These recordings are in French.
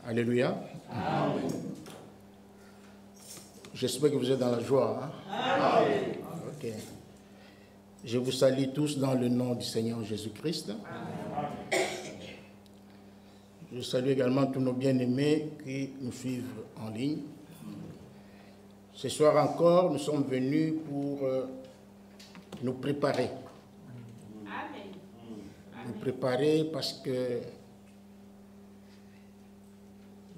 Alléluia. Amen. J'espère que vous êtes dans la joie. Hein? Amen. Ok. Je vous salue tous dans le nom du Seigneur Jésus-Christ. Amen. Je salue également tous nos bien-aimés qui nous suivent en ligne. Ce soir encore, nous sommes venus pour nous préparer. Amen. Nous préparer parce que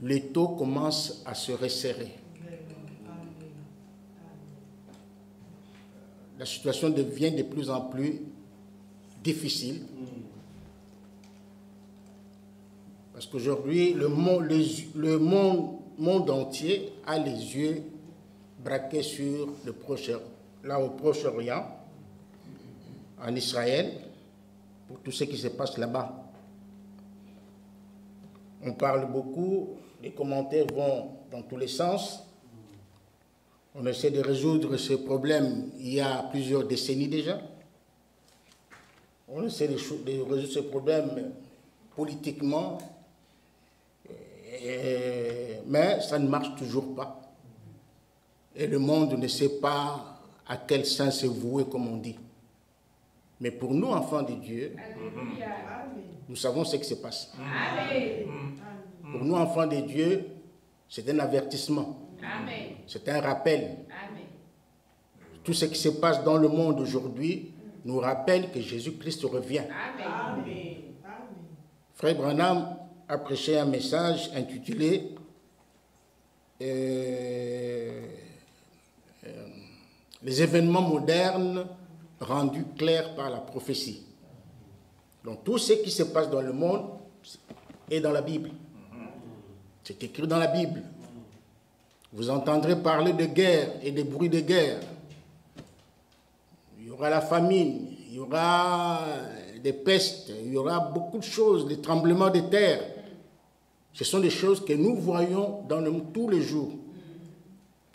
l'étau commence à se resserrer. La situation devient de plus en plus difficile. Parce qu'aujourd'hui, le monde entier a les yeux braqués sur le au Proche-Orient, en Israël, pour tout ce qui se passe là-bas. On parle beaucoup, les commentaires vont dans tous les sens. On essaie de résoudre ce problème il y a plusieurs décennies déjà. On essaie de résoudre ce problème politiquement, mais ça ne marche toujours pas. Et le monde ne sait pas à quel sens se vouer, comme on dit. Mais pour nous, enfants de Dieu, nous savons ce qui se passe. Amen. Pour nous, enfants de Dieu, c'est un avertissement. Amen. C'est un rappel. Amen. Tout ce qui se passe dans le monde aujourd'hui nous rappelle que Jésus-Christ revient. Amen. Frère Branham a prêché un message intitulé Les événements modernes rendus clairs par la prophétie. Donc tout ce qui se passe dans le monde est dans la Bible. C'est écrit dans la Bible. Vous entendrez parler de guerre et de bruits de guerre. Il y aura la famine, il y aura des pestes, il y aura beaucoup de choses, des tremblements de terre. Ce sont des choses que nous voyons tous les jours.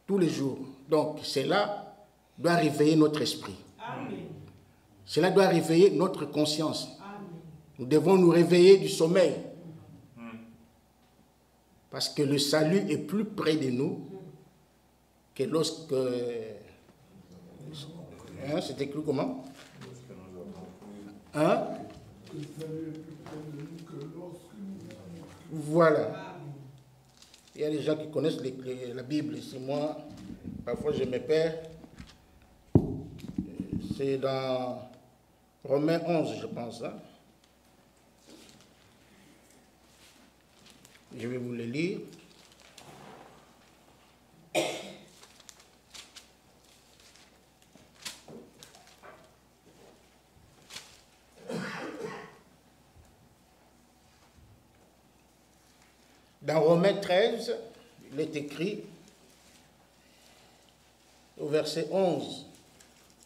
Tous les jours. Donc cela doit réveiller notre esprit. Amen. Cela doit réveiller notre conscience. Amen. Nous devons nous réveiller du sommeil. Parce que le salut est plus près de nous que lorsque... Hein, c'est écrit comment? Hein? Voilà. Il y a des gens qui connaissent la Bible. Ici, moi, parfois je me perds. C'est dans Romains 11, je pense. Hein? Je vais vous le lire. Dans Romains 13, il est écrit, au verset 11,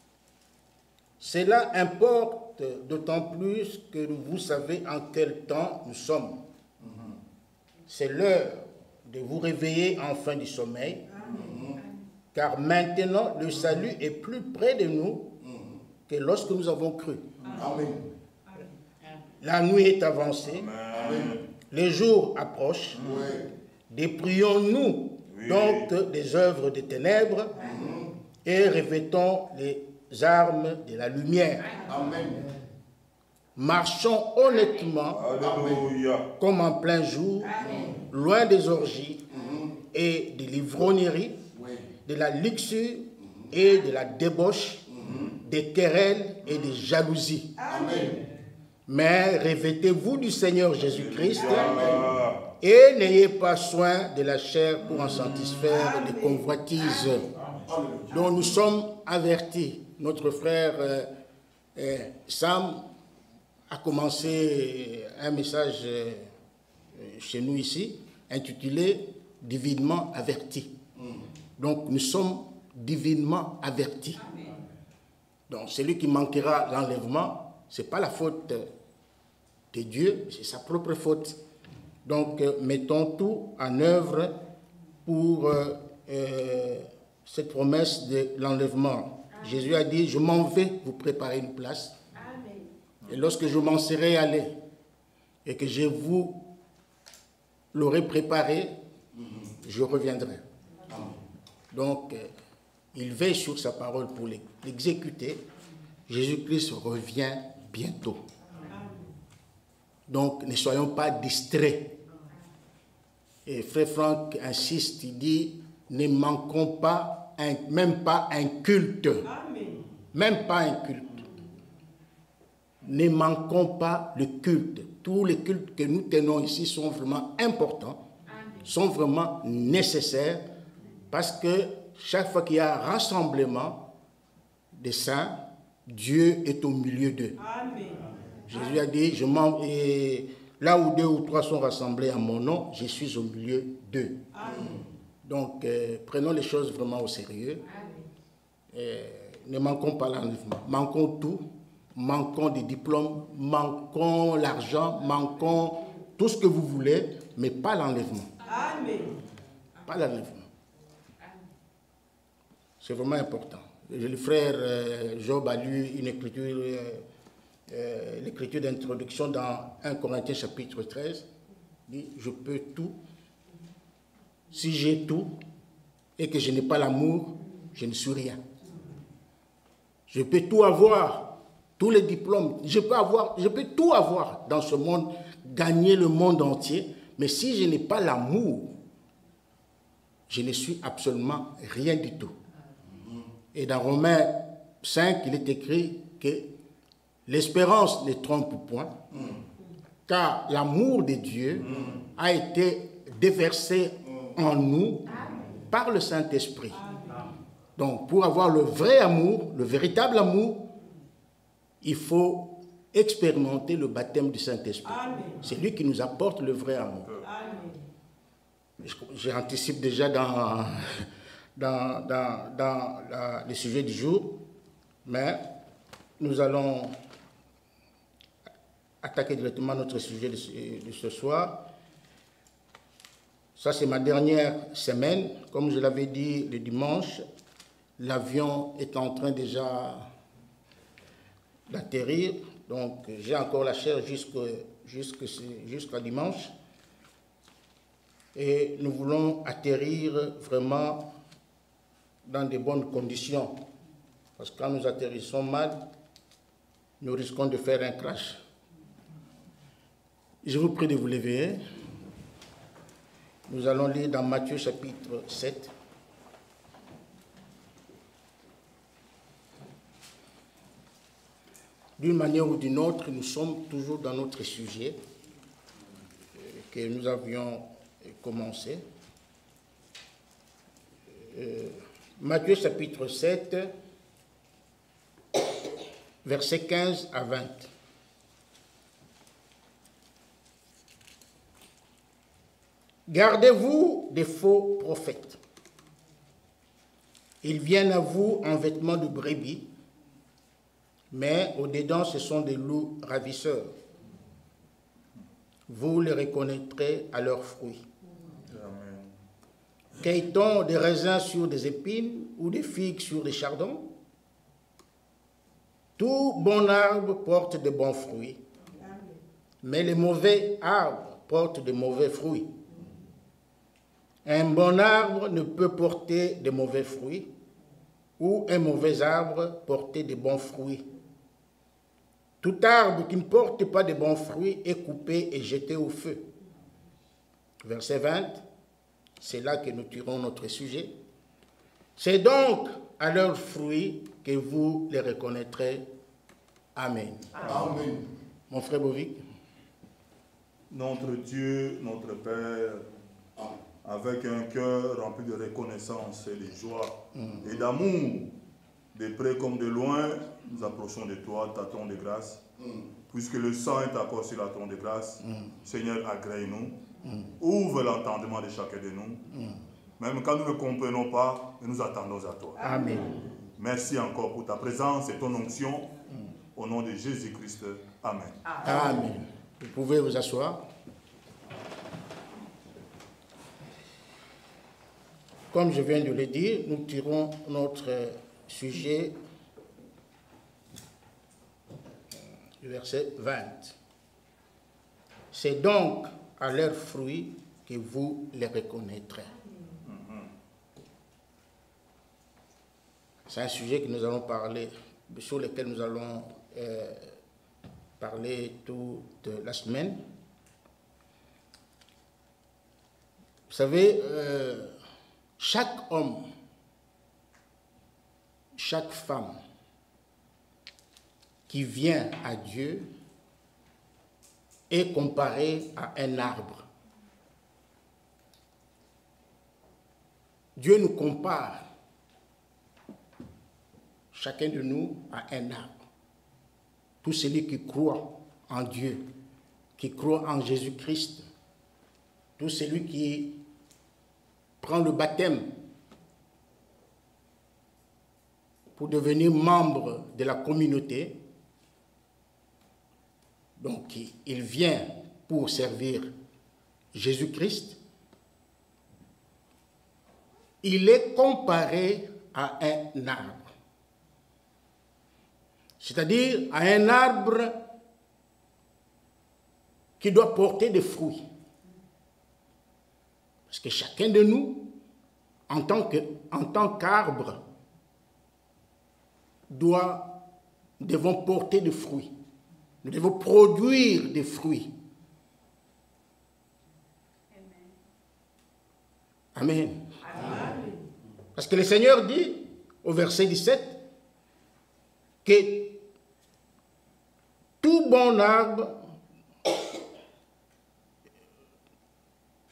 « Cela importe d'autant plus que vous savez en quel temps nous sommes. C'est l'heure de vous réveiller enfin du sommeil, car maintenant le salut est plus près de nous que lorsque nous avons cru. Amen. La nuit est avancée, les jours approchent. Déprions-nous donc des œuvres des ténèbres et revêtons les armes de la lumière. Amen. Marchons honnêtement, comme en plein jour, loin des orgies et des livrogneries, de la luxure et de la débauche, des querelles et des jalousies. Amen. Mais revêtez-vous du Seigneur Jésus-Christ et n'ayez pas soin de la chair pour en satisfaire des convoitises. Donc nous sommes avertis. Notre frère Sam a commencé un message chez nous ici, intitulé « Divinement averti ». Donc, nous sommes divinement avertis. Donc, celui qui manquera l'enlèvement, ce n'est pas la faute de Dieu, c'est sa propre faute. Donc, mettons tout en œuvre pour cette promesse de l'enlèvement. Jésus a dit « Je m'en vais vous préparer une place. » Et lorsque je m'en serai allé et que je vous l'aurai préparé, je reviendrai. Donc, il veille sur sa parole pour l'exécuter. Jésus-Christ revient bientôt. Donc, ne soyons pas distraits. Et Frère Franck insiste, il dit, ne manquons pas, même pas un culte. Même pas un culte. Ne manquons pas le culte. Tous les cultes que nous tenons ici sont vraiment importants, sont vraiment nécessaires, parce que chaque fois qu'il y a un rassemblement des saints, Dieu est au milieu d'eux. Jésus a dit, là où 2 ou 3 sont rassemblés à mon nom, je suis au milieu d'eux. Donc, prenons les choses vraiment au sérieux. Ne manquons pas l'enlèvement. Manquons tout. Manquons des diplômes, manquons l'argent, manquons tout ce que vous voulez, mais pas l'enlèvement. Pas l'enlèvement. C'est vraiment important. Le frère Job a lu une écriture, l'écriture d'introduction dans 1 Corinthiens chapitre 13. Il dit, je peux tout. Si j'ai tout et que je n'ai pas l'amour, je ne suis rien. Je peux tout avoir. Tous les diplômes, je peux tout avoir dans ce monde, gagner le monde entier, mais si je n'ai pas l'amour, je ne suis absolument rien du tout. Et dans Romains 5, il est écrit que l'espérance ne trompe point, car l'amour de Dieu a été déversé en nous par le Saint-Esprit. Donc, pour avoir le vrai amour, le véritable amour, il faut expérimenter le baptême du Saint-Esprit. C'est lui qui nous apporte le vrai amour. J'anticipe déjà dans le sujet du jour, mais nous allons attaquer directement notre sujet de ce soir. Ça, c'est ma dernière semaine. Comme je l'avais dit le dimanche, l'avion est en train déjà d'atterrir, donc j'ai encore la chair jusqu'à dimanche, et nous voulons atterrir vraiment dans de bonnes conditions, parce que quand nous atterrissons mal, nous risquons de faire un crash. Je vous prie de vous lever. Nous allons lire dans Matthieu chapitre 7. D'une manière ou d'une autre, nous sommes toujours dans notre sujet que nous avions commencé. Matthieu chapitre 7, versets 15 à 20. Gardez-vous des faux prophètes. Ils viennent à vous en vêtements de brebis, mais au-dedans, ce sont des loups ravisseurs. Vous les reconnaîtrez à leurs fruits. Cueille-t-on des raisins sur des épines ou des figues sur des chardons? Tout bon arbre porte de bons fruits, mais les mauvais arbres portent de mauvais fruits. Un bon arbre ne peut porter de mauvais fruits, ou un mauvais arbre porter de bons fruits. Tout arbre qui ne porte pas de bons fruits est coupé et jeté au feu. Verset 20, c'est là que nous tirons notre sujet. C'est donc à leurs fruits que vous les reconnaîtrez. Amen. Amen. Mon frère Bovic. Notre Dieu, notre Père, avec un cœur rempli de reconnaissance et de joie et d'amour, de près comme de loin, nous approchons de toi, ta trône de grâce. Puisque le sang est encore sur la trône de grâce, Seigneur, agrée-nous. Ouvre l'entendement de chacun de nous. Même quand nous ne comprenons pas, nous attendons à toi. Amen. Merci encore pour ta présence et ton onction. Au nom de Jésus-Christ. Amen. Amen. Vous pouvez vous asseoir. Comme je viens de le dire, nous tirons notre sujet du verset 20. C'est donc à leurs fruits que vous les reconnaîtrez. C'est un sujet que nous allons parler, sur lequel nous allons parler toute la semaine. Vous savez, chaque homme, chaque femme qui vient à Dieu est comparé à un arbre. Dieu nous compare, chacun de nous, à un arbre. Tout celui qui croit en Dieu, qui croit en Jésus-Christ, tout celui qui prend le baptême pour devenir membre de la communauté, donc il vient pour servir Jésus-Christ, il est comparé à un arbre. C'est-à-dire à un arbre qui doit porter des fruits. Parce que chacun de nous, en tant qu'arbre, devons porter des fruits. Nous devons produire des fruits. Amen. Amen. Parce que le Seigneur dit, au verset 17, que tout bon arbre,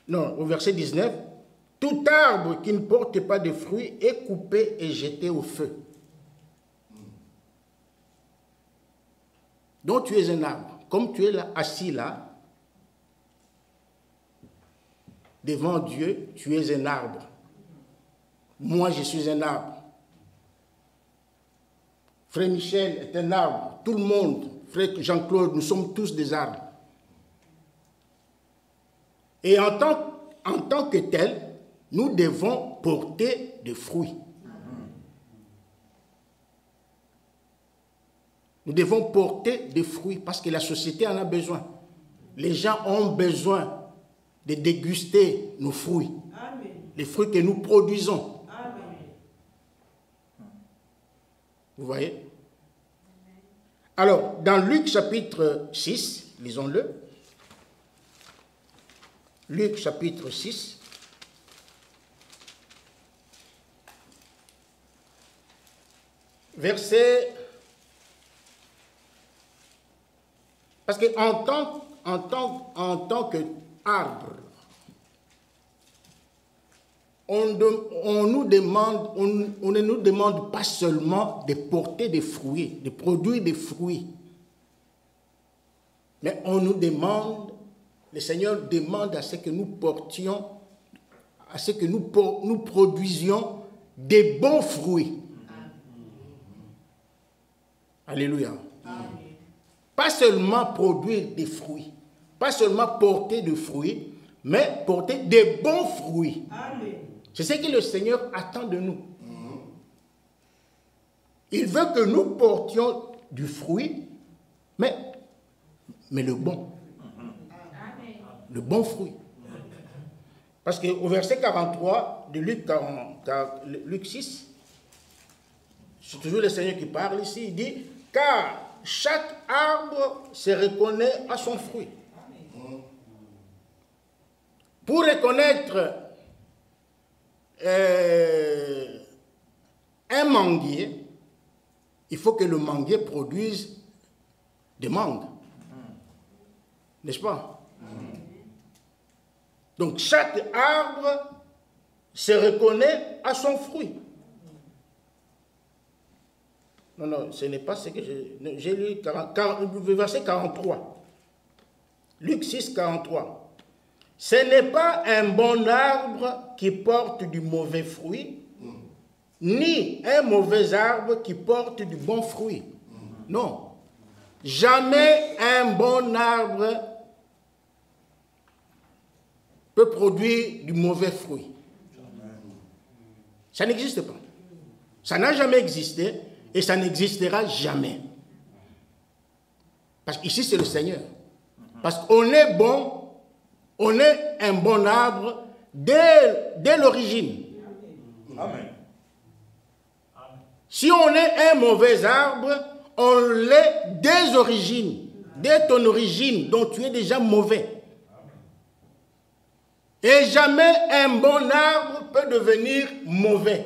non, au verset 19, tout arbre qui ne porte pas de fruits est coupé et jeté au feu. Donc tu es un arbre. Comme tu es là, assis là, devant Dieu, tu es un arbre. Moi, je suis un arbre. Frère Michel est un arbre. Tout le monde, frère Jean-Claude, nous sommes tous des arbres. Et en tant que tel, nous devons porter des fruits. Nous devons porter des fruits parce que la société en a besoin. Les gens ont besoin de déguster nos fruits. Amen. Les fruits que nous produisons. Amen. Vous voyez? Alors, dans Luc chapitre 6, lisons-le. Luc chapitre 6. Verset... Parce qu'en tant qu'arbre, on ne nous demande pas seulement de porter des fruits, de produire des fruits, mais on nous demande, le Seigneur demande à ce que nous portions, à ce que nous produisions des bons fruits. Alléluia. Amen. Pas seulement produire des fruits, pas seulement porter des fruits, mais porter des bons fruits. Amen. C'est ce que le Seigneur attend de nous. Il veut que nous portions du fruit, mais le bon. Amen. Le bon fruit. Parce qu'au verset 43 de Luc 6, c'est toujours le Seigneur qui parle ici, il dit, car chaque arbre se reconnaît à son fruit. Pour reconnaître un manguier, il faut que le manguier produise des mangues. N'est-ce pas? Donc chaque arbre se reconnaît à son fruit. Non, ce n'est pas ce que j'ai lu, verset 43. Luc 6, 43. Ce n'est pas un bon arbre qui porte du mauvais fruit, ni un mauvais arbre qui porte du bon fruit. Non. Jamais un bon arbre peut produire du mauvais fruit. Ça n'existe pas. Ça n'a jamais existé. Et ça n'existera jamais. Parce qu'ici, c'est le Seigneur. Parce qu'on est bon on est un bon arbre dès l'origine. Amen. Si on est un mauvais arbre, on l'est dès origines, dès ton origine, donc tu es déjà mauvais. Et jamais un bon arbre peut devenir mauvais.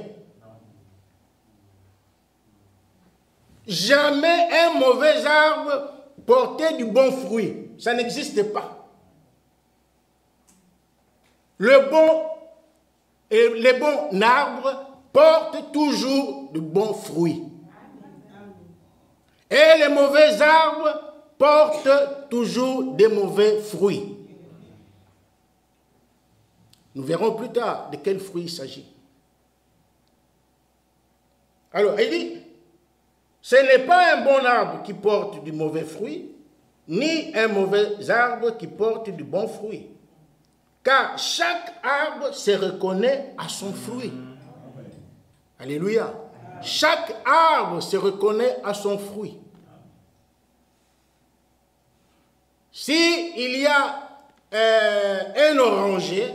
Jamais un mauvais arbre porter du bon fruit. Ça n'existe pas. Les bons arbres portent toujours de bons fruits. Et les mauvais arbres portent toujours des mauvais fruits. Nous verrons plus tard de quel fruit il s'agit. Alors, il dit, ce n'est pas un bon arbre qui porte du mauvais fruit, ni un mauvais arbre qui porte du bon fruit. Car chaque arbre se reconnaît à son fruit. Alléluia. Chaque arbre se reconnaît à son fruit. Si il y a un oranger,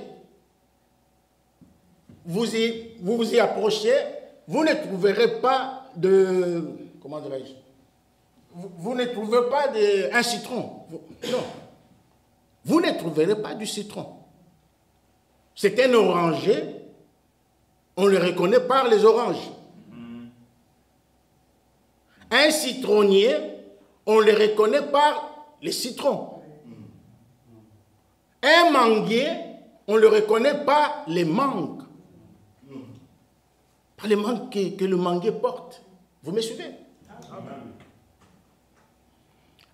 vous vous y approchez, vous ne trouverez pas de... Comment dirais-je? Vous ne trouverez pas un citron. Non. Vous ne trouverez pas du citron. C'est un oranger. On le reconnaît par les oranges. Un citronnier, on le reconnaît par les citrons. Un manguier, on le reconnaît par les mangues. Par les mangues que le manguier porte. Vous me suivez?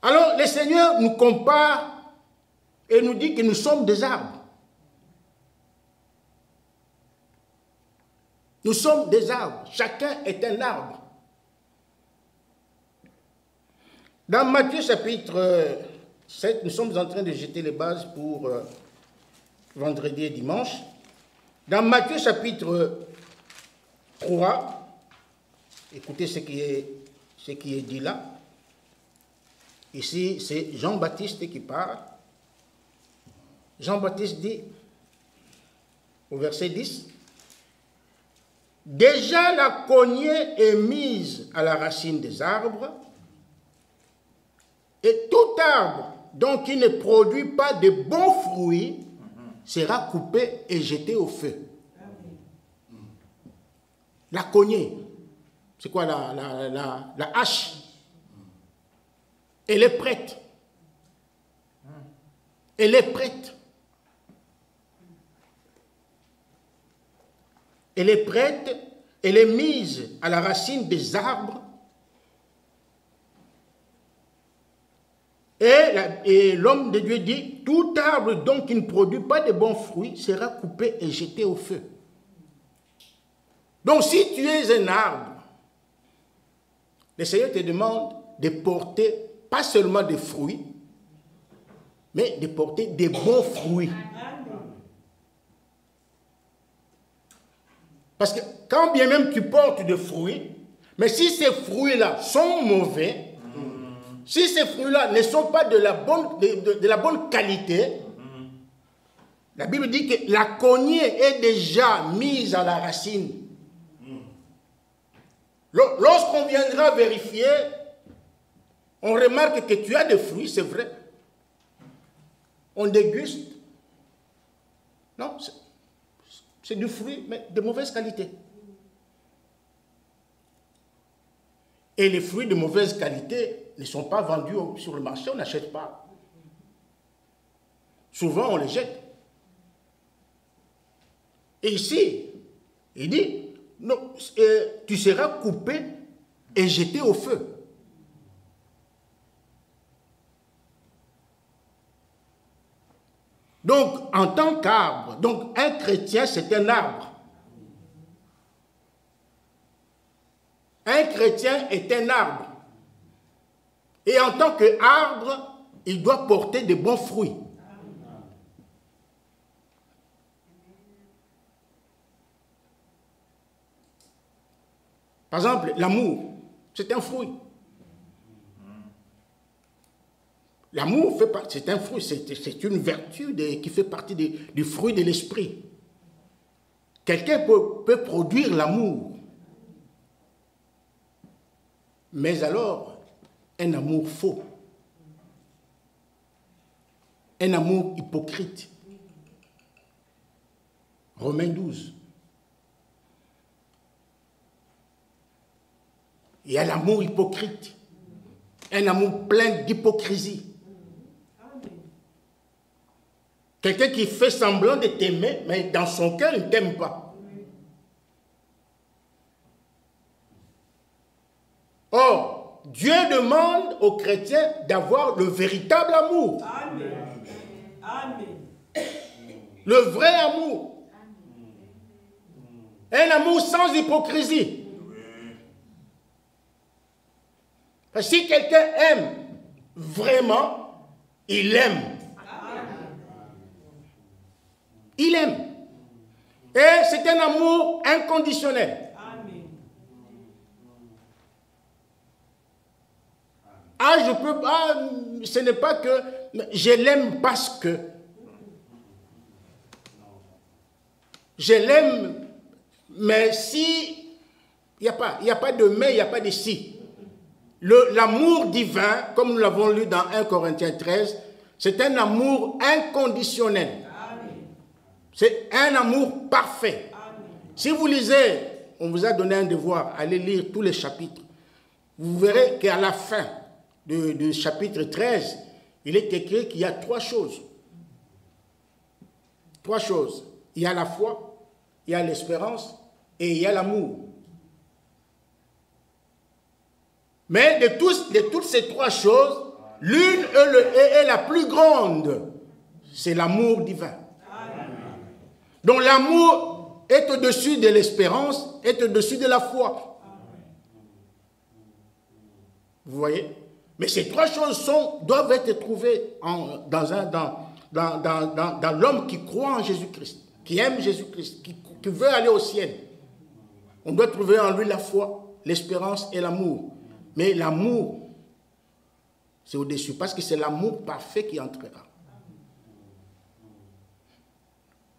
Alors, le Seigneur nous compare et nous dit que nous sommes des arbres. Nous sommes des arbres. Chacun est un arbre. Dans Matthieu chapitre 7, nous sommes en train de jeter les bases pour vendredi et dimanche. Dans Matthieu chapitre 3, écoutez ce qui est dit là. Ici, c'est Jean-Baptiste qui parle. Jean-Baptiste dit, au verset 10, « Déjà la cognée est mise à la racine des arbres, et tout arbre dont il ne produit pas de bons fruits sera coupé et jeté au feu. » La cognée, c'est quoi la hache? Elle est prête. Elle est prête. Elle est prête, elle est mise à la racine des arbres. Et l'homme de Dieu dit, tout arbre donc qui ne produit pas de bons fruits sera coupé et jeté au feu. Donc si tu es un arbre, le Seigneur te demande de porter pas seulement des fruits, mais de porter des bons fruits. Parce que quand bien même tu portes des fruits, mais si ces fruits-là sont mauvais, si ces fruits-là ne sont pas de la bonne qualité, la Bible dit que la cognée est déjà mise à la racine. Lorsqu'on viendra vérifier, on remarque que tu as des fruits, c'est vrai. On déguste. Non, c'est du fruit, mais de mauvaise qualité. Et les fruits de mauvaise qualité ne sont pas vendus sur le marché, on n'achète pas. Souvent, on les jette. Et ici, il dit, non, tu seras coupé et jeté au feu. Donc, en tant qu'arbre, donc un chrétien, c'est un arbre. Un chrétien est un arbre. Et en tant qu'arbre, il doit porter de bons fruits. Par exemple, l'amour, c'est un fruit. L'amour fait partie, c'est un fruit, c'est une vertu qui fait partie du fruit de l'esprit. Quelqu'un peut produire l'amour. Mais alors, un amour faux. Un amour hypocrite. Romains 12. Il y a l'amour hypocrite. Un amour plein d'hypocrisie. Quelqu'un qui fait semblant de t'aimer, mais dans son cœur, il ne t'aime pas. Or, Dieu demande aux chrétiens d'avoir le véritable amour. Amen. Amen. Le vrai amour. Un amour sans hypocrisie. Parce que si quelqu'un aime vraiment, il aime. Il aime. Et c'est un amour inconditionnel. Amen. Ah, je peux pas, ce n'est pas que je l'aime parce que. Je l'aime, mais si, il n'y a pas de mais, il n'y a pas de si. L'amour divin, comme nous l'avons lu dans 1 Corinthiens 13, c'est un amour inconditionnel. C'est un amour parfait. Si vous lisez, on vous a donné un devoir, allez lire tous les chapitres. Vous verrez qu'à la fin du chapitre 13, il est écrit qu'il y a trois choses. Trois choses. Il y a la foi, il y a l'espérance et il y a l'amour. Mais de toutes ces trois choses, l'une est la plus grande. C'est l'amour divin. Donc l'amour est au-dessus de l'espérance, est au-dessus de la foi. Vous voyez? Mais ces trois choses doivent être trouvées dans l'homme qui croit en Jésus-Christ, qui aime Jésus-Christ, qui veut aller au ciel. On doit trouver en lui la foi, l'espérance et l'amour. Mais l'amour, c'est au-dessus, parce que c'est l'amour parfait qui entrera.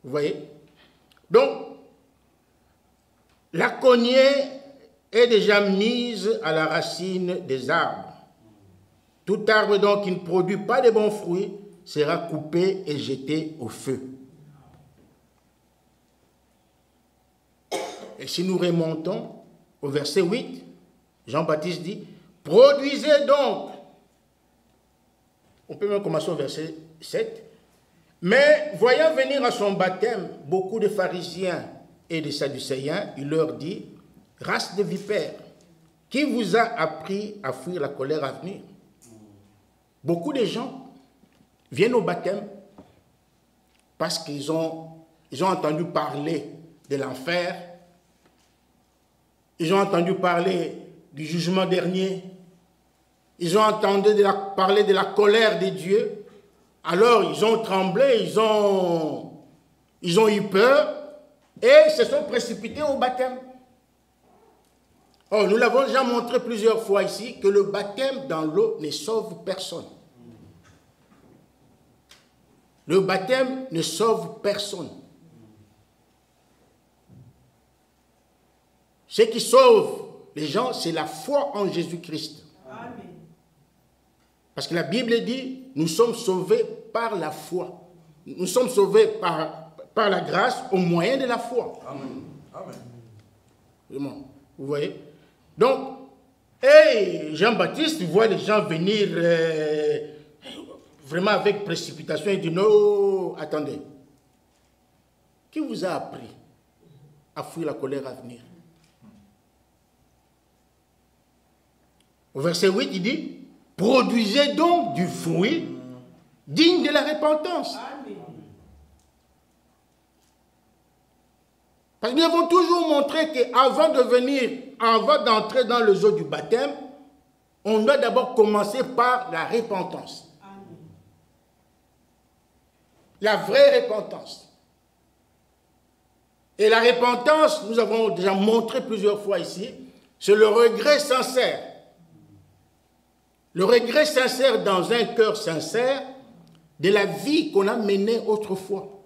Vous voyez? Donc, la cognée est déjà mise à la racine des arbres. Tout arbre donc qui ne produit pas de bons fruits sera coupé et jeté au feu. Et si nous remontons au verset 8, Jean-Baptiste dit, produisez donc. On peut même commencer au verset 7. Mais voyant venir à son baptême beaucoup de pharisiens et de sadducéens, il leur dit, race de vipères, qui vous a appris à fuir la colère à venir? Beaucoup de gens viennent au baptême parce qu'ils ont entendu parler de l'enfer, ils ont entendu parler du jugement dernier, ils ont entendu parler de la colère de Dieu. Alors, ils ont tremblé, ils ont eu peur et se sont précipités au baptême. Or, nous l'avons déjà montré plusieurs fois ici que le baptême dans l'eau ne sauve personne. Le baptême ne sauve personne. Ce qui sauve les gens, c'est la foi en Jésus-Christ. Parce que la Bible dit, nous sommes sauvés par la foi. Nous sommes sauvés par la grâce au moyen de la foi. Amen. Amen. Vous voyez? Donc, Jean-Baptiste voit les gens venir vraiment avec précipitation et dit, non, attendez. Qui vous a appris à fuir la colère à venir? Au verset 8, il dit, produisez donc du fruit digne de la repentance. Parce que nous avons toujours montré qu'avant d'entrer dans le eau du baptême, on doit d'abord commencer par la repentance. La vraie repentance. Et la repentance, nous avons déjà montré plusieurs fois ici, c'est le regret sincère. Le regret sincère dans un cœur sincère de la vie qu'on a menée autrefois.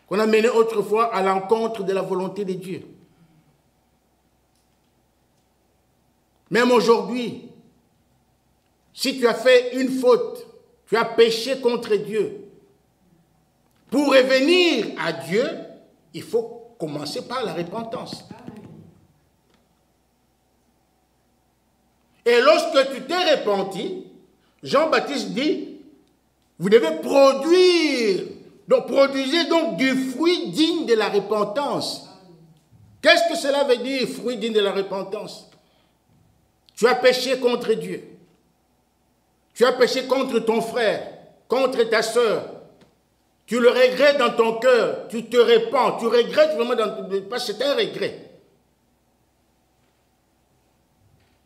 Qu'on a menée autrefois à l'encontre de la volonté de Dieu. Même aujourd'hui, si tu as fait une faute, tu as péché contre Dieu, pour revenir à Dieu, il faut commencer par la repentance. Et lorsque tu t'es repenti, Jean-Baptiste dit, vous devez produire, donc produisez donc du fruit digne de la repentance. Qu'est-ce que cela veut dire, fruit digne de la repentance? Tu as péché contre Dieu. Tu as péché contre ton frère, contre ta soeur. Tu le regrettes dans ton cœur, tu te repens, tu regrettes vraiment, parce que c'est un regret.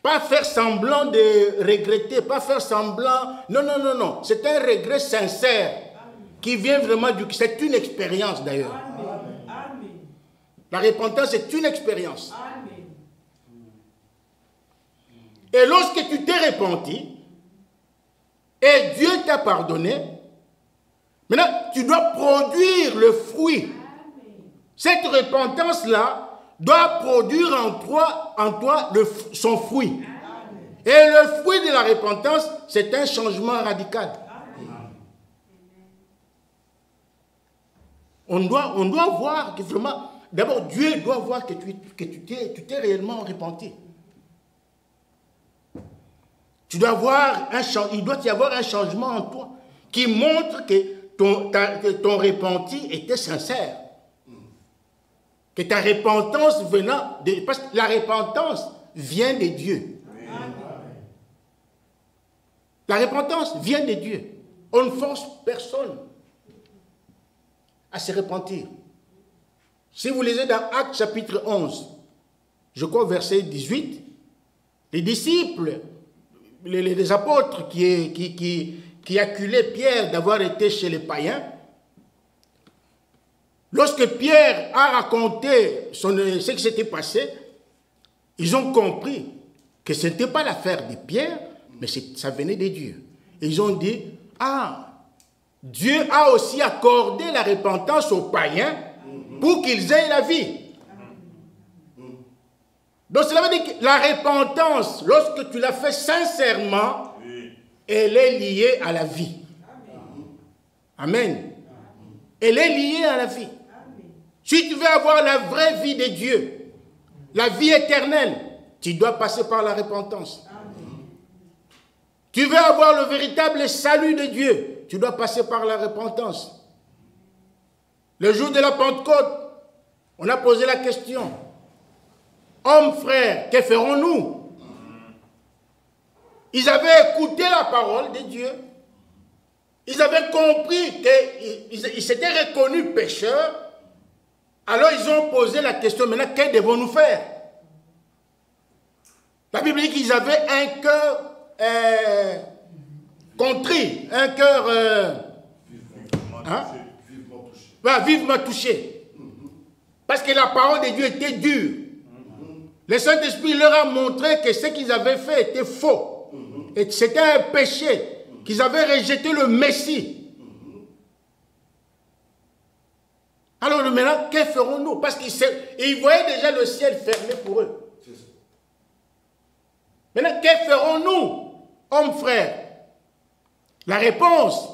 Pas faire semblant de regretter, pas faire semblant... Non, non, non, non. C'est un regret sincère qui vient vraiment du... C'est une expérience d'ailleurs. La repentance est une expérience. Et lorsque tu t'es repenti, et Dieu t'a pardonné, maintenant tu dois produire le fruit. Cette repentance-là doit produire en toi son fruit. Et le fruit de la repentance, c'est un changement radical. On doit voir que vraiment, d'abord Dieu doit voir que tu t'es réellement repenti. Tu dois voir il doit y avoir un changement en toi qui montre que ton repenti était sincère. Que ta repentance venant de... Parce que la repentance vient de Dieu. La repentance vient de Dieu. On ne force personne à se repentir. Si vous lisez dans Actes chapitre 11, je crois verset 18, les disciples, les apôtres qui acculaient Pierre d'avoir été chez les païens, lorsque Pierre a raconté ce qui s'était passé, ils ont compris que ce n'était pas l'affaire de Pierre, mais ça venait de Dieu. Et ils ont dit, ah, Dieu a aussi accordé la repentance aux païens pour qu'ils aient la vie. Donc cela veut dire que la repentance, lorsque tu la fais sincèrement, elle est liée à la vie. Amen. Elle est liée à la vie. Si tu veux avoir la vraie vie de Dieu, la vie éternelle, tu dois passer par la repentance. Tu veux avoir le véritable salut de Dieu, tu dois passer par la repentance. Le jour de la Pentecôte, on a posé la question. Hommes, frères, que ferons-nous? Ils avaient écouté la parole de Dieu. Ils avaient compris qu'ils s'étaient reconnus pécheurs. Alors ils ont posé la question, maintenant, que devons-nous faire? La Bible dit qu'ils avaient un cœur contrit, un cœur vivement touché. Parce que la parole de Dieu était dure. Le Saint-Esprit leur a montré que ce qu'ils avaient fait était faux. Et c'était un péché, qu'ils avaient rejeté le Messie. Alors maintenant, que ferons-nous? Parce qu'ils voyaient déjà le ciel fermé pour eux. Maintenant, que ferons-nous, hommes frères? La réponse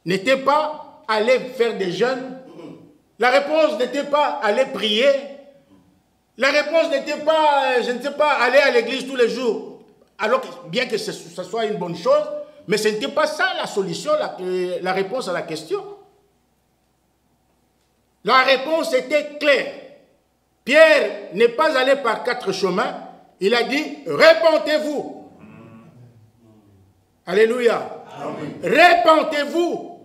n'était pas aller faire des jeûnes. La réponse n'était pas aller prier. La réponse n'était pas, je ne sais pas, aller à l'église tous les jours. Alors, bien que ce soit une bonne chose, mais ce n'était pas ça la solution, la réponse à la question. La réponse était claire. Pierre n'est pas allé par 4 chemins. Il a dit, repentez-vous. Alléluia. Repentez-vous.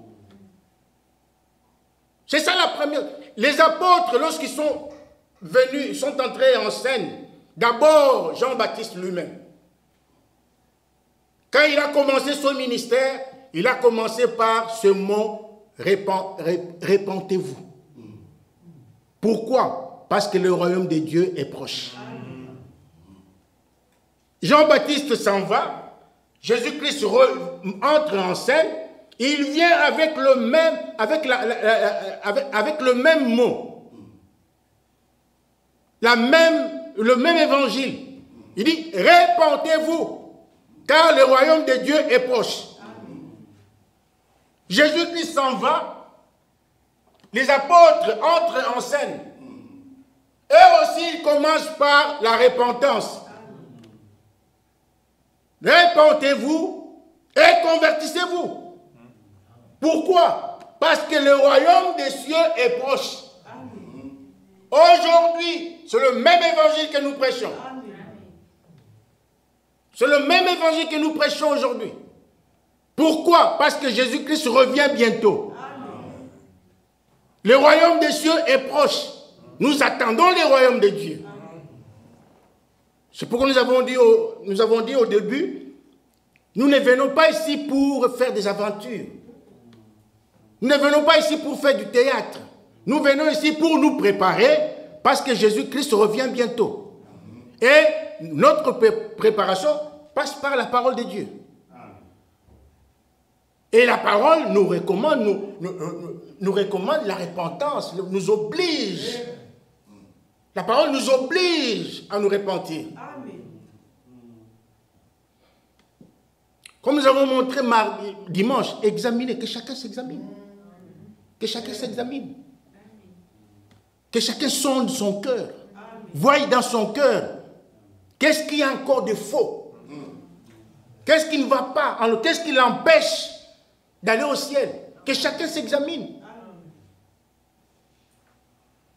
C'est ça la première. Les apôtres, lorsqu'ils sont venus, ils sont entrés en scène. D'abord, Jean-Baptiste lui-même. Quand il a commencé son ministère, il a commencé par ce mot, repentez-vous. Pourquoi? Parce que le royaume de Dieu est proche. Jean-Baptiste s'en va, Jésus-Christ entre en scène, il vient avec le même, avec le même mot, le même évangile. Il dit, répentez-vous, car le royaume de Dieu est proche. Jésus-Christ s'en va, les apôtres entrent en scène. Eux aussi, ils commencent par la repentance. Répentez-vous et convertissez-vous. Pourquoi? Parce que le royaume des cieux est proche. Aujourd'hui, c'est le même évangile que nous prêchons. C'est le même évangile que nous prêchons aujourd'hui. Pourquoi? Parce que Jésus-Christ revient bientôt. Le royaume des cieux est proche. Nous attendons le royaume de Dieu. C'est pourquoi nous avons dit au début, nous ne venons pas ici pour faire des aventures. Nous ne venons pas ici pour faire du théâtre. Nous venons ici pour nous préparer parce que Jésus-Christ revient bientôt. Et notre préparation passe par la parole de Dieu. Et la parole nous recommande, nous recommande la repentance, nous oblige. La parole nous oblige à nous repentir. Comme nous avons montré dimanche, examiner, que chacun s'examine. Que chacun s'examine. Que chacun sonde son cœur. Voie dans son cœur. Qu'est-ce qu'il y a encore de faux? Qu'est-ce qui ne va pas? Qu'est-ce qui l'empêche d'aller au ciel? Que chacun s'examine.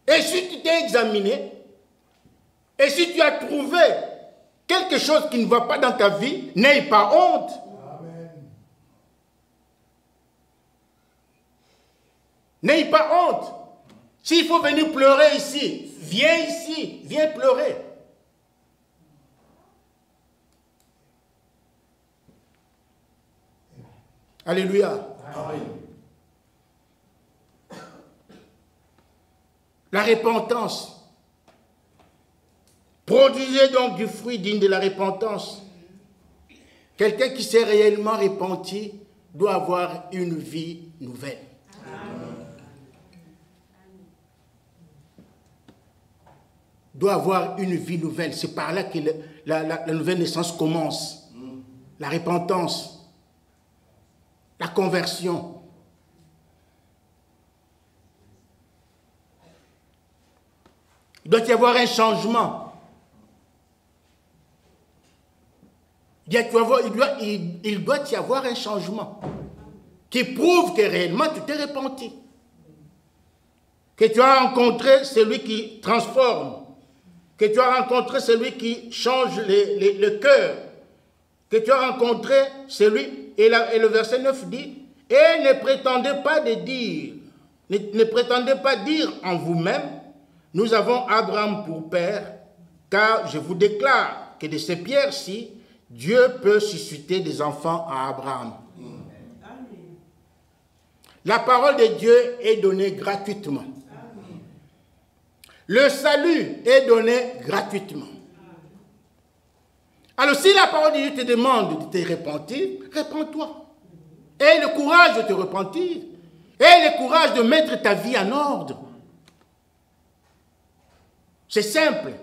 Et si tu t'es examiné, et si tu as trouvé quelque chose qui ne va pas dans ta vie, n'aie pas honte. N'aie pas honte. S'il faut venir pleurer ici, viens pleurer. Alléluia. Amen. La repentance. Produisez donc du fruit digne de la repentance. Quelqu'un qui s'est réellement repenti doit avoir une vie nouvelle. Doit avoir une vie nouvelle. C'est par là que la nouvelle naissance commence. La repentance, la conversion. Il doit y avoir un changement. Il doit y avoir un changement qui prouve que réellement tu t'es repenti. Que tu as rencontré celui qui transforme. Que tu as rencontré celui qui change le cœur. Que tu as rencontré celui, et le verset 9 dit, et ne prétendez pas dire en vous-même, nous avons Abraham pour père, car je vous déclare que de ces pierres-ci, Dieu peut susciter des enfants à Abraham. La parole de Dieu est donnée gratuitement. Le salut est donné gratuitement. Alors si la parole de Dieu te demande de te repentir, repens-toi. Aie le courage de te repentir. Aie le courage de mettre ta vie en ordre. C'est simple.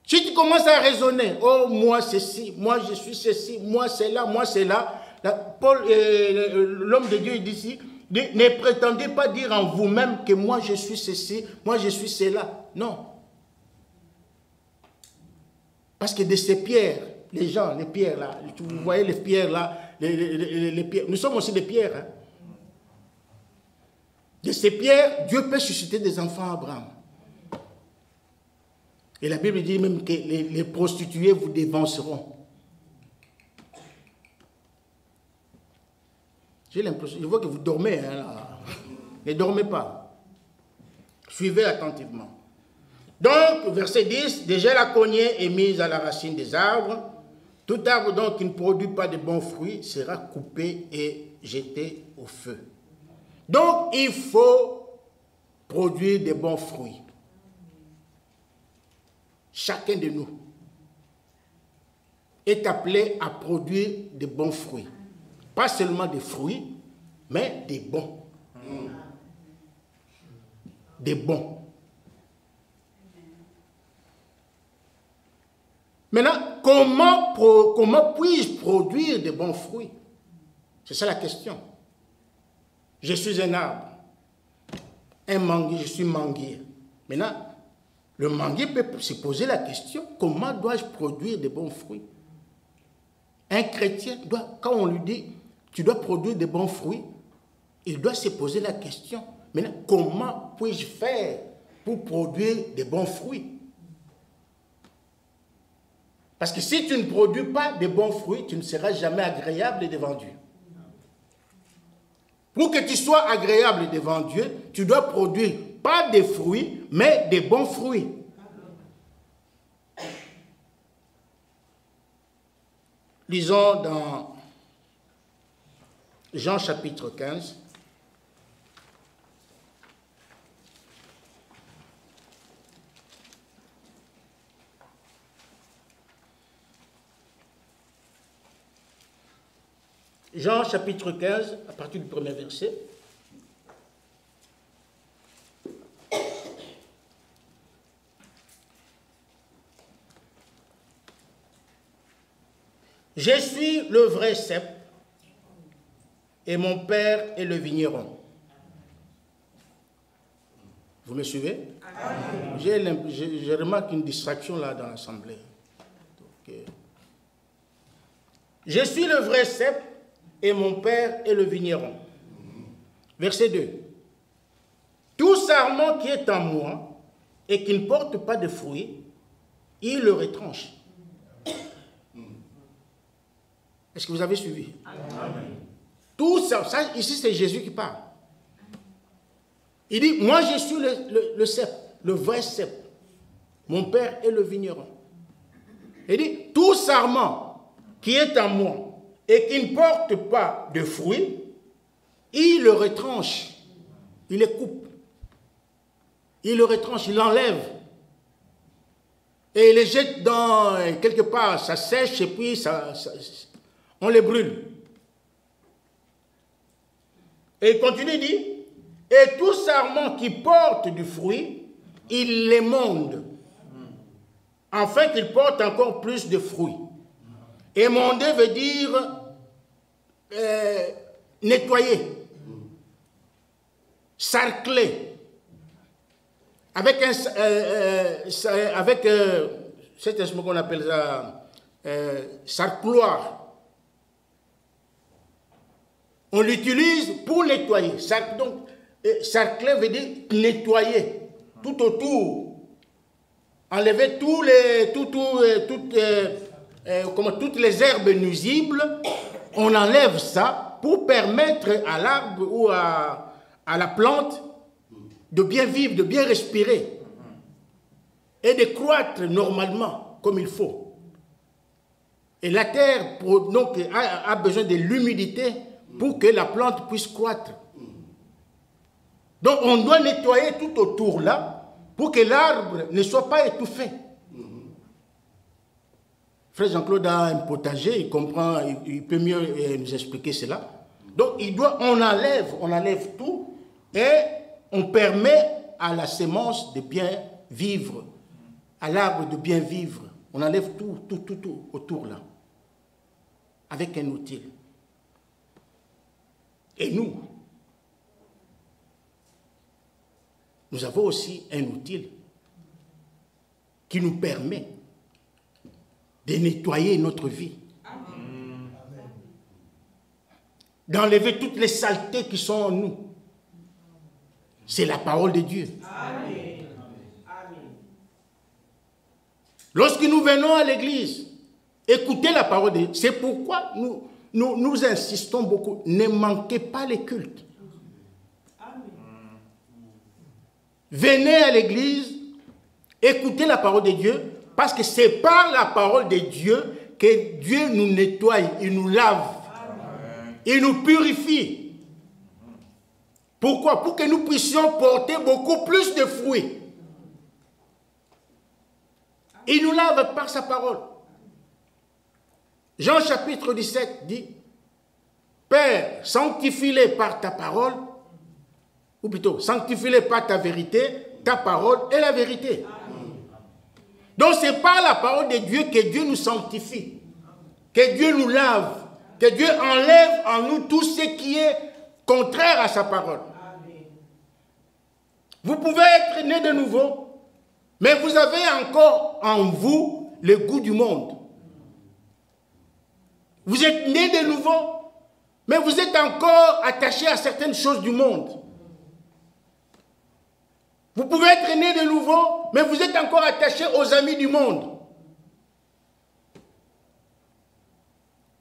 Si tu commences à raisonner, oh moi ceci, moi je suis ceci, moi c'est là, l'homme de Dieu il dit ici, ne prétendez pas dire en vous-même que moi je suis ceci, moi je suis cela. Non. Parce que de ces pierres, les pierres là, vous voyez les pierres là, les pierres, nous sommes aussi des pierres. Hein. De ces pierres, Dieu peut susciter des enfants à Abraham. Et la Bible dit même que les prostituées vous dévanceront. J'ai l'impression, je vois que vous dormez. Hein, là. Ne dormez pas. Suivez attentivement. Donc, verset 10, déjà la cognée est mise à la racine des arbres. Tout arbre donc qui ne produit pas de bons fruits sera coupé et jeté au feu. Donc, il faut produire de bons fruits. Chacun de nous. est appelé à produire de bons fruits. Pas seulement des fruits, mais des bons. Des bons. Maintenant, comment puis-je produire de bons fruits? C'est ça la question. Je suis un arbre, un manguier, je suis manguier. Maintenant, le manguier peut se poser la question, comment dois-je produire de bons fruits? Un chrétien, quand on lui dit, tu dois produire de bons fruits, il doit se poser la question, maintenant, comment puis-je faire pour produire de bons fruits? Parce que si tu ne produis pas de bons fruits, tu ne seras jamais agréable devant Dieu. Pour que tu sois agréable devant Dieu, tu dois produire pas des fruits, mais des bons fruits. Lisons dans Jean chapitre 15. Jean chapitre 15, à partir du premier verset. Je suis le vrai cep et mon père est le vigneron. Vous me suivez? Je remarque une distraction là dans l'assemblée. Je suis le vrai cep et mon père est le vigneron. Verset 2. Tout sarment qui est en moi et qui ne porte pas de fruits, il le retranche. Est-ce que vous avez suivi? Amen. Tout ça, ici c'est Jésus qui parle. Il dit, moi je suis le cep, le vrai cep. Mon père est le vigneron. Il dit, tout sarment qui est en moi et qui ne porte pas de fruits, il le retranche, il le coupe, il le retranche, il l'enlève et il les jette dans quelque part, ça sèche et puis on les brûle. Et il continue, il dit, et tout sarment qui porte du fruit, il l'émonde, afin qu'il porte encore plus de fruits. Émonder veut dire nettoyer, sarcler, avec cet instrument qu'on appelle ça, sarcloir. On l'utilise pour nettoyer. Donc, sarcler veut dire nettoyer tout autour, enlever toutes les herbes nuisibles. On enlève ça pour permettre à l'arbre ou à la plante de bien vivre, de bien respirer et de croître normalement comme il faut. Et la terre donc, a besoin de l'humidité pour que la plante puisse croître. Donc on doit nettoyer tout autour là pour que l'arbre ne soit pas étouffé. Frère Jean-Claude a un potager, il comprend, il peut mieux nous expliquer cela. Donc on enlève tout et on permet à la sémence de bien vivre, à l'arbre de bien vivre. On enlève tout autour là, avec un outil. Et nous avons aussi un outil qui nous permet de nettoyer notre vie, d'enlever toutes les saletés qui sont en nous. C'est la parole de Dieu. Amen. Lorsque nous venons à l'église, écoutez la parole de Dieu. C'est pourquoi nous insistons beaucoup. Ne manquez pas les cultes. Amen. Venez à l'église, écoutez la parole de Dieu, parce que c'est par la parole de Dieu que Dieu nous nettoie, il nous lave, Amen. Il nous purifie. Pourquoi? Pour que nous puissions porter beaucoup plus de fruits. Il nous lave par sa parole. Jean chapitre 17 dit, Père, sanctifie-les par ta parole, ou plutôt, sanctifie-les par ta vérité, ta parole est la vérité. Donc c'est par la parole de Dieu que Dieu nous sanctifie, que Dieu nous lave, que Dieu enlève en nous tout ce qui est contraire à sa parole. Vous pouvez être né de nouveau, mais vous avez encore en vous le goût du monde. Vous êtes né de nouveau, mais vous êtes encore attaché à certaines choses du monde. Vous pouvez être né de nouveau, mais vous êtes encore attaché aux amis du monde.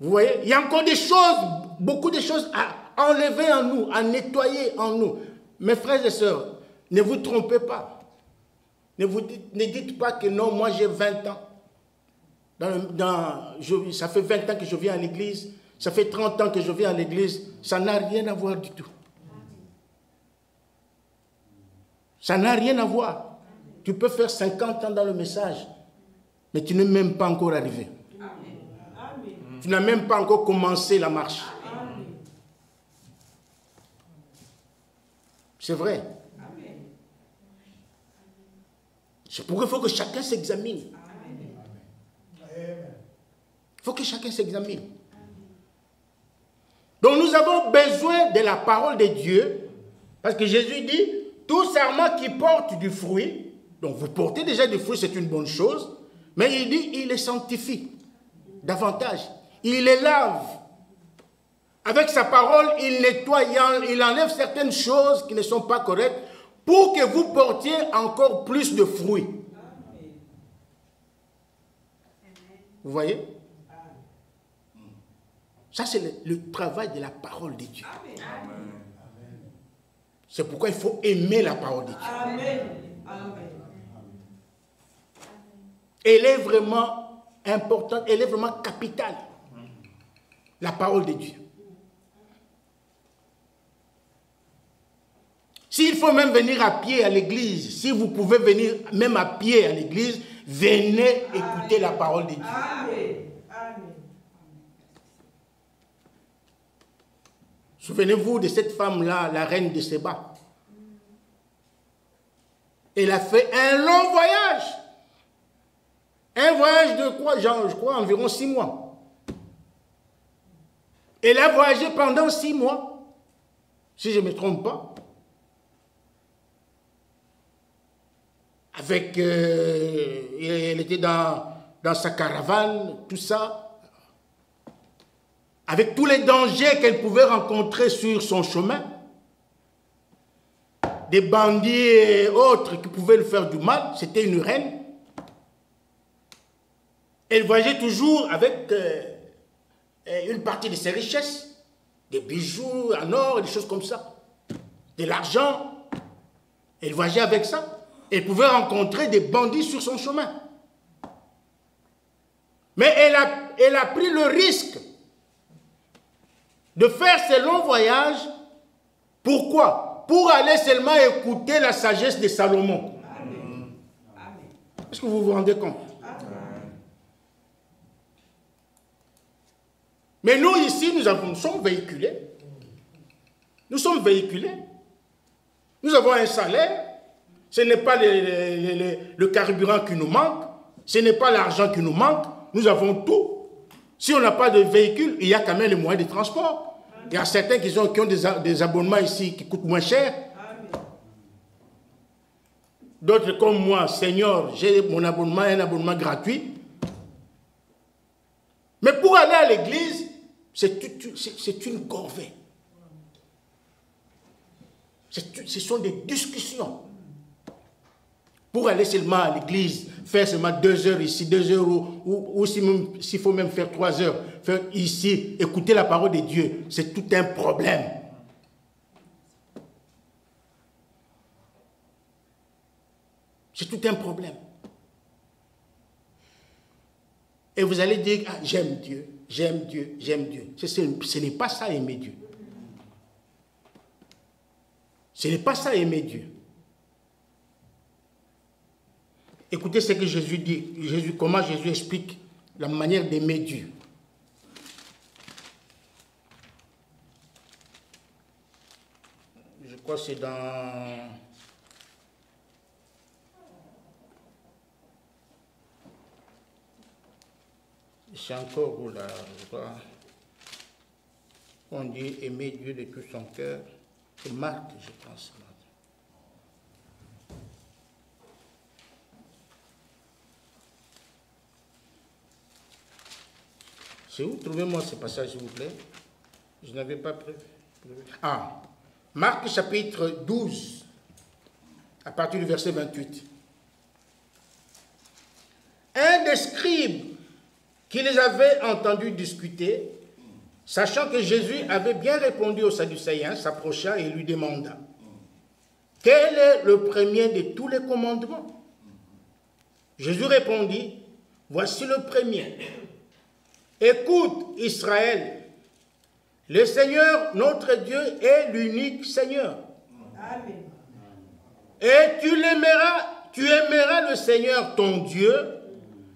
Vous voyez, il y a encore des choses, beaucoup de choses à enlever en nous, à nettoyer en nous. Mes frères et sœurs, ne vous trompez pas. Ne dites pas que non, moi j'ai 20 ans. Ça fait 20 ans que je viens à l'église, ça fait 30 ans que je viens à l'église. Ça n'a rien à voir du tout. Ça n'a rien à voir. Tu peux faire 50 ans dans le message, mais tu n'es même pas encore arrivé. Tu n'as même pas encore commencé la marche. C'est vrai. C'est pourquoi il faut que chacun s'examine. Il faut que chacun s'examine. Donc nous avons besoin de la parole de Dieu, parce que Jésus dit, tout sarment qui porte du fruit, donc vous portez déjà du fruit, c'est une bonne chose, mais il dit, il les sanctifie davantage. Il les lave. Avec sa parole, il nettoie, il enlève certaines choses qui ne sont pas correctes pour que vous portiez encore plus de fruits. Vous voyez? Ça, c'est le travail de la parole de Dieu. C'est pourquoi il faut aimer la parole de Dieu. Amen. Elle est vraiment importante, elle est vraiment capitale. La parole de Dieu. S'il faut même venir à pied à l'église, si vous pouvez venir même à pied à l'église, venez écouter la parole de Dieu. Amen. Souvenez-vous de cette femme-là, la reine de Séba. Elle a fait un long voyage. Un voyage de quoi? Je crois environ 6 mois. Elle a voyagé pendant 6 mois, si je ne me trompe pas. Avec, elle était dans sa caravane, tout ça. Avec tous les dangers qu'elle pouvait rencontrer sur son chemin. Des bandits et autres qui pouvaient lui faire du mal. C'était une reine. Elle voyageait toujours avec une partie de ses richesses. Des bijoux en or, des choses comme ça. De l'argent. Elle voyageait avec ça. Elle pouvait rencontrer des bandits sur son chemin. Mais elle a pris le risque de faire ces longs voyages. Pourquoi? Pour aller seulement écouter la sagesse de Salomon. Est-ce que vous vous rendez compte? Mais nous ici, nous sommes véhiculés. Nous sommes véhiculés. Nous avons un salaire. Ce n'est pas le carburant qui nous manque. Ce n'est pas l'argent qui nous manque. Nous avons tout. Si on n'a pas de véhicule, il y a quand même les moyens de transport. Il y a certains qui ont des abonnements ici qui coûtent moins cher. D'autres comme moi, Seigneur, j'ai mon abonnement, un abonnement gratuit. Mais pour aller à l'église, c'est une corvée. Ce sont des discussions. Pour aller seulement à l'église, faire seulement 2 heures ici, 2 heures, ou s'il faut même faire 3 heures, faire ici, écouter la parole de Dieu, c'est tout un problème. C'est tout un problème. Et vous allez dire, ah, j'aime Dieu, j'aime Dieu, j'aime Dieu. Ce n'est pas ça aimer Dieu. Ce n'est pas ça aimer Dieu. Écoutez ce que Jésus dit, comment Jésus explique la manière d'aimer Dieu. crois que c'est dans... C'est encore où là, je crois. On dit aimer Dieu de tout son cœur. C'est Marc, je pense. C'est où? Trouvez-moi ce passage, s'il vous plaît. Je n'avais pas prévu. Ah, Marc chapitre 12, à partir du verset 28. Un des scribes qui les avait entendus discuter, sachant que Jésus avait bien répondu aux Sadducéens, s'approcha et lui demanda: quel est le premier de tous les commandements? Jésus répondit: voici le premier. Écoute, Israël, le Seigneur, notre Dieu, est l'unique Seigneur. Amen. Et tu aimeras le Seigneur, ton Dieu,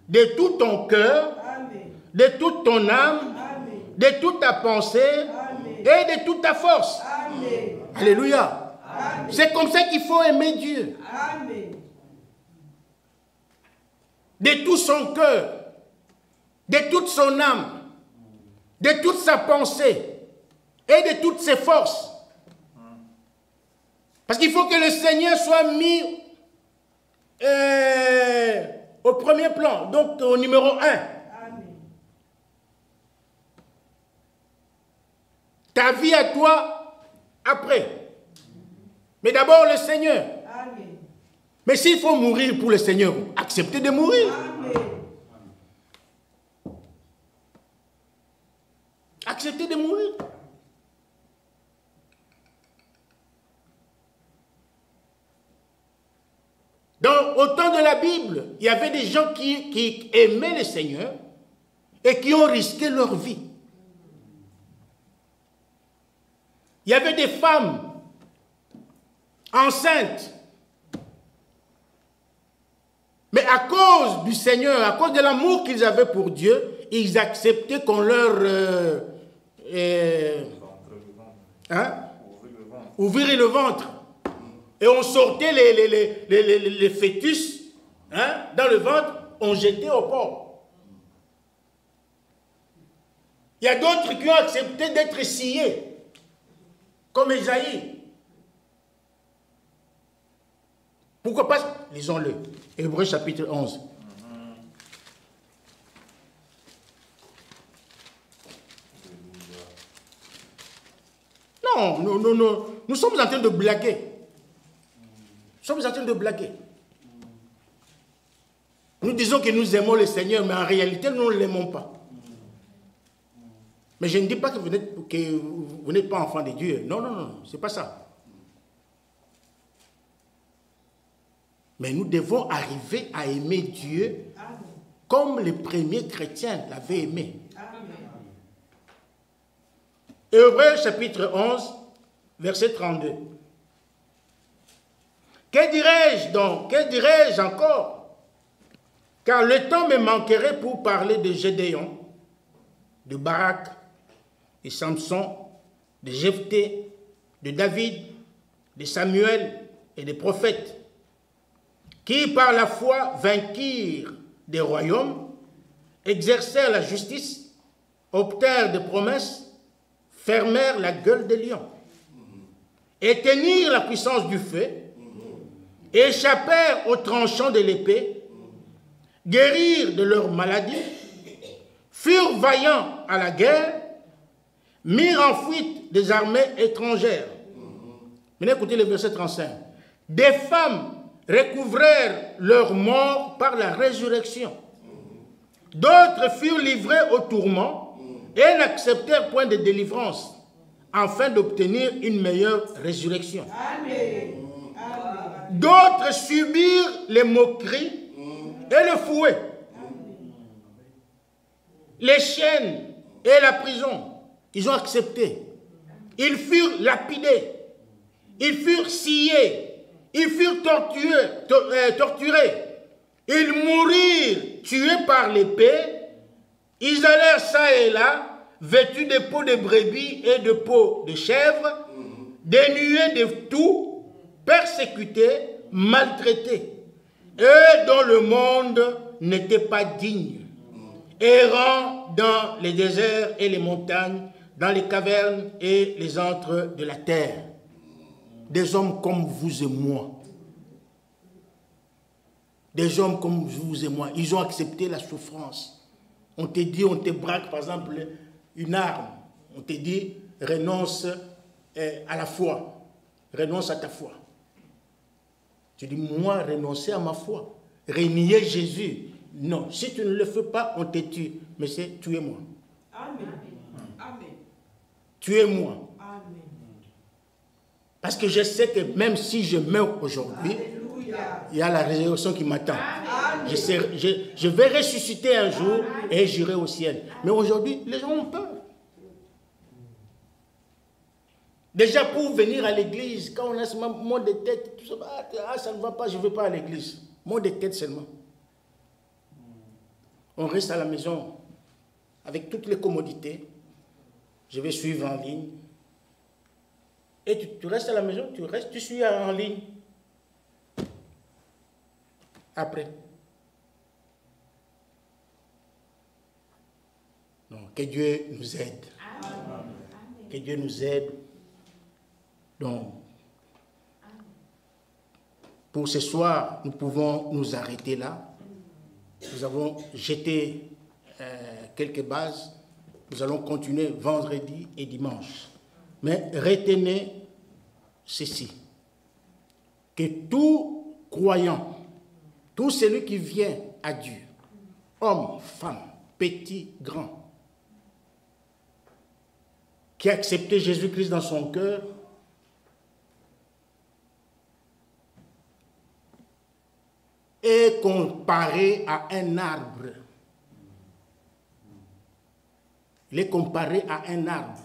de tout ton cœur, Amen. de toute ton âme, Amen. de toute ta pensée Amen. et de toute ta force. Amen. Alléluia. Amen. C'est comme ça qu'il faut aimer Dieu. Amen. De tout son cœur, de toute son âme, de toute sa pensée et de toutes ses forces. Parce qu'il faut que le Seigneur soit mis au premier plan, donc au numéro 1. Amen. Ta vie à toi, après. Mais d'abord le Seigneur. Amen. Mais s'il faut mourir pour le Seigneur, acceptez de mourir. Amen. Acceptez de mourir. Au temps de la Bible, il y avait des gens qui aimaient le Seigneur et qui ont risqué leur vie. Il y avait des femmes enceintes. Mais à cause du Seigneur, à cause de l'amour qu'ils avaient pour Dieu, ils acceptaient qu'on leur... ouvrir le ventre. Et on sortait les fœtus dans le ventre, on jetait au port. Il y a d'autres qui ont accepté d'être sciés, comme Esaïe. Pourquoi pas? Lisons-le. Hébreux chapitre 11. Non, nous sommes en train de blaguer. Nous sommes en train de blaguer. Nous disons que nous aimons le Seigneur, mais en réalité, nous ne l'aimons pas. Mais je ne dis pas que vous n'êtes pas enfant de Dieu. Non, non, non, ce n'est pas ça. Mais nous devons arriver à aimer Dieu comme les premiers chrétiens l'avaient aimé. Hébreux chapitre 11, verset 32. Que dirais-je donc? Que dirais-je encore? Car le temps me manquerait pour parler de Gédéon, de Barak, de Samson, de Jephthé, de David, de Samuel et des prophètes, qui par la foi vainquirent des royaumes, exercèrent la justice, obtinrent des promesses, fermèrent la gueule des lions, éteignirent la puissance du feu, échappèrent aux tranchants de l'épée, guérirent de leurs maladies, furent vaillants à la guerre, mirent en fuite des armées étrangères. Maintenant, écoutez le verset 35. Des femmes recouvrèrent leur mort par la résurrection. D'autres furent livrés au tourment et n'acceptèrent point de délivrance, afin d'obtenir une meilleure résurrection. Amen. D'autres subirent les moqueries et le fouet, les chaînes et la prison. Ils ont accepté. Ils furent lapidés. Ils furent sciés. Ils furent torturés. Ils mourirent tués par l'épée. Ils allèrent ça et là, vêtus de peaux de brebis et de peaux de chèvre, dénués de tout, persécutés, maltraités, eux dont le monde n'était pas digne, errant dans les déserts et les montagnes, dans les cavernes et les antres de la terre. Des hommes comme vous et moi. Des hommes comme vous et moi. Ils ont accepté la souffrance. On te dit, on te braque par exemple une arme. On te dit, renonce à la foi. Renonce à ta foi. Tu dis, moi, renoncer à ma foi. Renier Jésus. Non, si tu ne le fais pas, on te tue. Mais c'est tuez-moi. Amen. Amen. Tuez-moi. Amen. Parce que je sais que même si je meurs aujourd'hui, il y a la résurrection qui m'attend. Je vais ressusciter un jour et j'irai au ciel. Mais aujourd'hui, les gens ont peur. Déjà pour venir à l'église, quand on a ce mot de tête, tout ça, ça ne va pas, je ne vais pas à l'église. Mot de tête seulement. On reste à la maison avec toutes les commodités. Je vais suivre en ligne. Et tu restes à la maison, tu suis en ligne. Après. Non, que Dieu nous aide. Amen. Que Dieu nous aide. Donc, pour ce soir, nous pouvons nous arrêter là. Nous avons jeté quelques bases. Nous allons continuer vendredi et dimanche. Mais retenez ceci, que tout croyant, tout celui qui vient à Dieu, homme, femme, petit, grand, qui a accepté Jésus-Christ dans son cœur, est comparé à un arbre. Il est comparé à un arbre.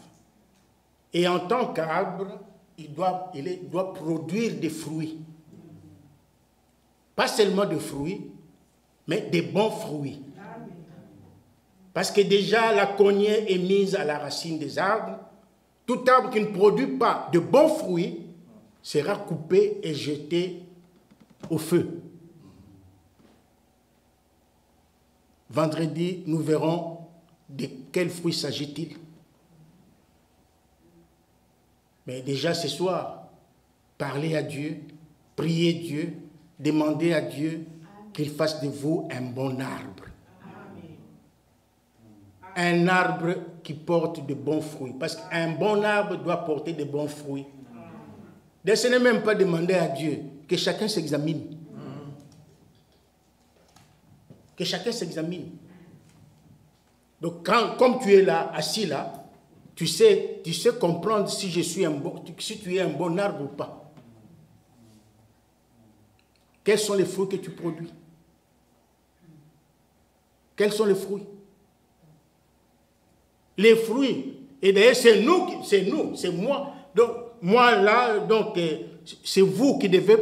Et en tant qu'arbre, il doit produire des fruits. Pas seulement des fruits, mais des bons fruits. Parce que déjà, la cognée est mise à la racine des arbres. Tout arbre qui ne produit pas de bons fruits sera coupé et jeté au feu. Vendredi, nous verrons de quels fruits s'agit-il. Mais déjà ce soir, parlez à Dieu, priez Dieu, demandez à Dieu qu'il fasse de vous un bon arbre. Un arbre qui porte de bons fruits. Parce qu'un bon arbre doit porter de bons fruits. Donc, ce n'est même pas demander à Dieu que chacun s'examine. Que chacun s'examine. Donc, comme tu es là, assis là, tu sais comprendre si tu es un bon arbre ou pas. Quels sont les fruits que tu produis? Quels sont les fruits? Les fruits, et d'ailleurs c'est moi. Donc, moi là, donc c'est vous qui devez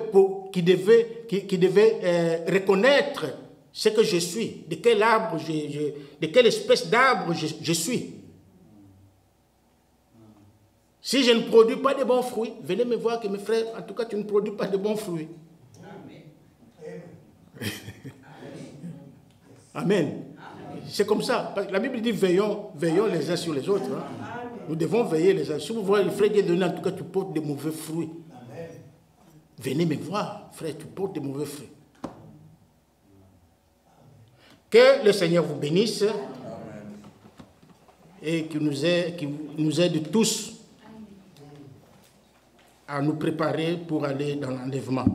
reconnaître ce que je suis, de quel arbre, de quelle espèce d'arbre je suis. Si je ne produis pas de bons fruits, venez me voir que mes frères, en tout cas, tu ne produis pas de bons fruits. Amen. Amen. C'est comme ça. La Bible dit veillons les uns sur les autres. Hein. Nous devons veiller les uns. Si vous voyez le frère Dieu donner, en tout cas, tu portes de mauvais fruits. Amen. Venez me voir, frère, tu portes de mauvais fruits. Que le Seigneur vous bénisse. Amen. Et qu'il nous aide tous à nous préparer pour aller dans l'enlèvement.